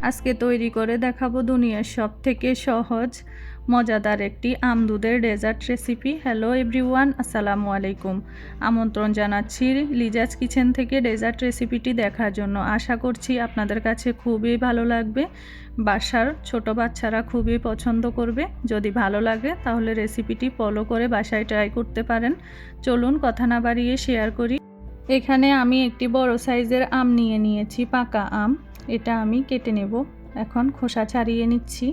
আজকে তৈরি করে দেখাবো দুনিয়ার সবথেকে সহজ মজাদার একটি আম দুধের ডেজার্ট রেসিপি। হ্যালো এভরিওয়ান, আসসালামু আলাইকুম। আমন্ত্রণ জানাচ্ছি লিজাজ কিচেন থেকে ডেজার্ট রেসিপিটি দেখার জন্য। আশা করছি আপনাদের কাছে খুবই ভালো লাগবে। বাসার ছোট বাচ্চারা খুবই পছন্দ করবে। যদি ভালো লাগে তাহলে রেসিপিটি ফলো করে বাসায় ট্রাই করতে পারেন। চলুন কথা না বাড়িয়ে শেয়ার করি। এখানে আমি একটি বড় সাইজের আম নিয়েছি, পাকা আম। এটা আমি কেটে নেব। এখন খোসা ছাড়িয়ে নিচ্ছি।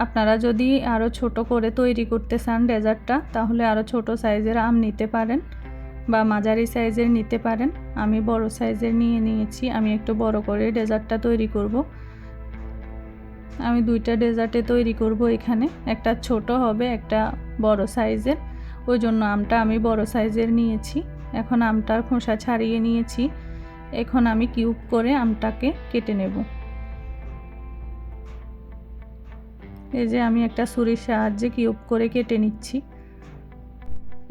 আপনারা যদি আরও ছোট করে তৈরি করতে চান ডেজার্টটা, তাহলে আরও ছোট সাইজের আম নিতে পারেন বা মাঝারি সাইজের নিতে পারেন। আমি বড় সাইজের নিয়েছি। আমি একটু বড় করে ডেজার্টটা তৈরি করব। আমি দুইটা ডেজার্টে তৈরি করব। এখানে একটা ছোট হবে, একটা বড় সাইজের। ওই জন্য আমটা আমি বড় সাইজের নিয়েছি। এখন আমটার খোসা ছাড়িয়ে নিয়েছি। এখন আমি কিউব করে আমটাকে কেটে নেব। এই যে আমি একটা ছুরির সাহায্যে কিউব করে কেটে নিচ্ছি।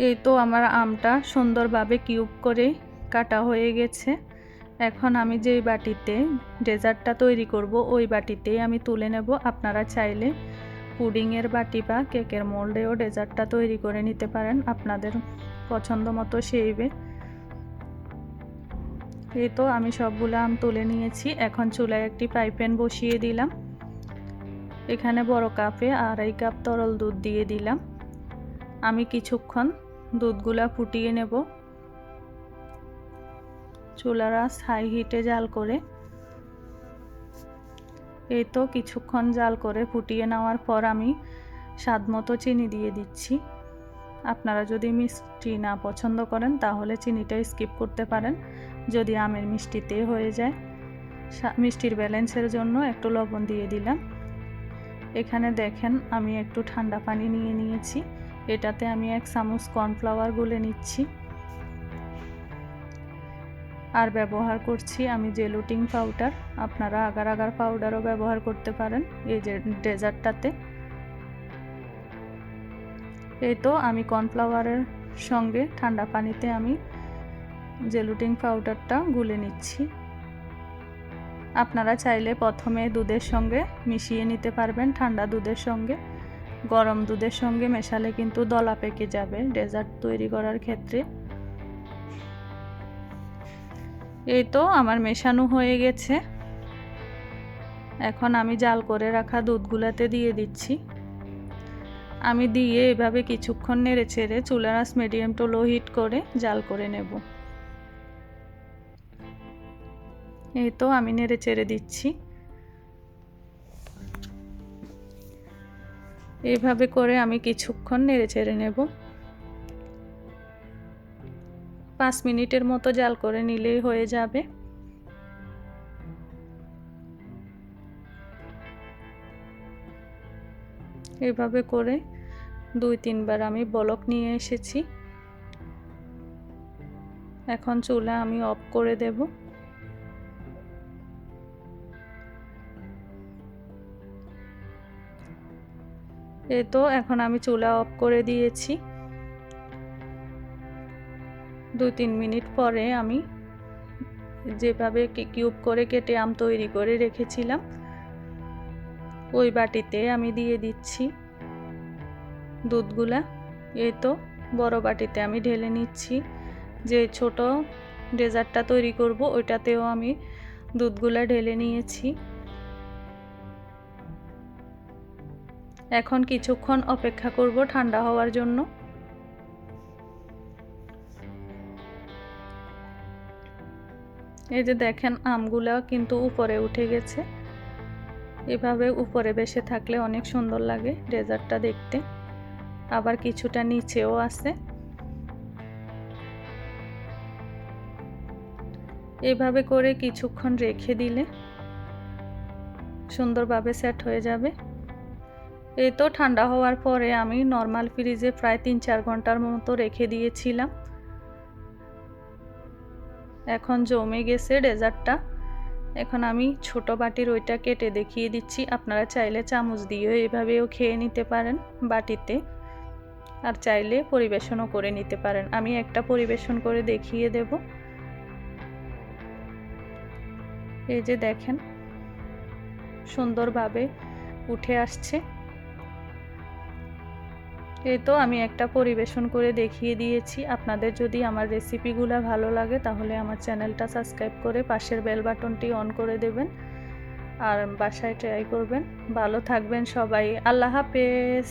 এই তো আমার আমটা সুন্দরভাবে কিউব করে কাটা হয়ে গেছে। এখন আমি যেই বাটিতে ডেজার্টটা তৈরি করব ওই বাটিতে আমি তুলে নেব। আপনারা চাইলে পুডিংয়ের বাটি বা কেকের মোল্ডেও ডেজার্টটা তৈরি করে নিতে পারেন আপনাদের পছন্দ মতো শেপে। এই তো আমি সবগুলো আম তুলে নিয়েছি। এখন চুলায় একটি ফ্রাই প্যান বসিয়ে দিলাম। এখানে বড় কাপে 2.5 কাপ তরল দুধ দিয়ে দিলাম। আমি কিছুক্ষণ দুধগুলা ফুটিয়ে নেব। চুলার আঁচ হাই হিটে জাল করে। এই তো কিছুক্ষণ জাল করে ফুটিয়ে নেওয়ার পর আমি স্বাদ মতো চিনি দিয়ে দিচ্ছি। আপনারা যদি মিষ্টি না পছন্দ করেন তাহলে চিনিটা স্কিপ করতে পারেন। যদি আমের মিষ্টিতে হয়ে যায়, মিষ্টির ব্যালেন্সের জন্য একটু লবণ দিয়ে দিলাম। এখানে দেখেন আমি একটু ঠান্ডা পানি নিয়েছি। এটাতে আমি 1 চামচ কর্নফ্লাওয়ার গুলে নিচ্ছি। আর ব্যবহার করছি আমি জেলুটিন পাউডার। আপনারা আগার আগার পাউডারও ব্যবহার করতে পারেন এই যে ডেজার্টটাতে। এই তো আমি কর্নফ্লাওয়ারের সঙ্গে ঠান্ডা পানিতে আমি জেলুটিন পাউডারটা গুলে নিচ্ছি। আপনারা চাইলে প্রথমে দুধের সঙ্গে মিশিয়ে নিতে পারবেন। ঠান্ডা দুধের সঙ্গে, গরম দুধের সঙ্গে মেশালে কিন্তু দলা পেকে যাবে ডেজার্ট তৈরি করার ক্ষেত্রে। এই তো আমার মেশানো হয়ে গেছে। এখন আমি জাল করে রাখা দুধগুলাতে দিয়ে দিচ্ছি। আমি দিয়ে এভাবে কিছুক্ষণ নেড়ে ছেড়ে চুলার আঁচ মিডিয়াম টু লো হিট করে জাল করে নেব। এই তো আমি নেড়ে চেড়ে দিচ্ছি। এইভাবে করে আমি কিছুক্ষণ নেড়ে চেড়ে নেব। 5 মিনিটের মতো জাল করে নিলেই হয়ে যাবে। এইভাবে করে 2-3 বার আমি বলক নিয়ে এসেছি। এখন চুলা আমি অফ করে দেব। এই তো এখন আমি চুলা অফ করে দিয়েছি। 2-3 মিনিট পরে আমি যেভাবে কিউব করে কেটে আম তৈরি করে রেখেছিলাম ওই বাটিতে আমি দিয়ে দিচ্ছি দুধগুলা। এই তো বড় বাটিতে আমি ঢেলে নিচ্ছি। যে ছোট ডেজার্টটা তৈরি করব ওইটাতেও আমি দুধগুলা ঢেলে নিয়েছি। এখন কিছুক্ষণ অপেক্ষা করব ঠান্ডা হওয়ার জন্য। এই যে দেখেন আমগুলা কিন্তু উপরে উঠে গেছে। এভাবে উপরে বেশে থাকলে অনেক সুন্দর লাগে ডেজার্টটা দেখতে। আবার কিছুটা নিচেও আছে। এভাবে করে কিছুক্ষণ রেখে দিলে সুন্দরভাবে সেট হয়ে যাবে। এই তো ঠান্ডা হওয়ার পরে আমি নর্মাল ফ্রিজে প্রায় 3-4 ঘন্টার মতো রেখে দিয়েছিলাম। এখন জমে গেছে ডেজার্টটা। এখন আমি ছোট বাটির ওইটা কেটে দেখিয়ে দিচ্ছি। আপনারা চাইলে চামচ দিয়েও এভাবেও খেয়ে নিতে পারেন বাটিতে, আর চাইলে পরিবেশনও করে নিতে পারেন। আমি একটা পরিবেশন করে দেখিয়ে দেব। এই যে দেখেন সুন্দরভাবে উঠে আসছে। এই তো আমি একটা পরিবেশন করে দেখিয়ে দিয়েছি। আপনাদের যদি আমার রেসিপিগুলো ভালো লাগে তাহলে আমার চ্যানেলটা সাবস্ক্রাইব করে পাশের বেল বাটনটি অন করে দেবেন আর বাসায় ট্রাই করবেন। ভালো থাকবেন সবাই। আল্লাহ হাফেজ।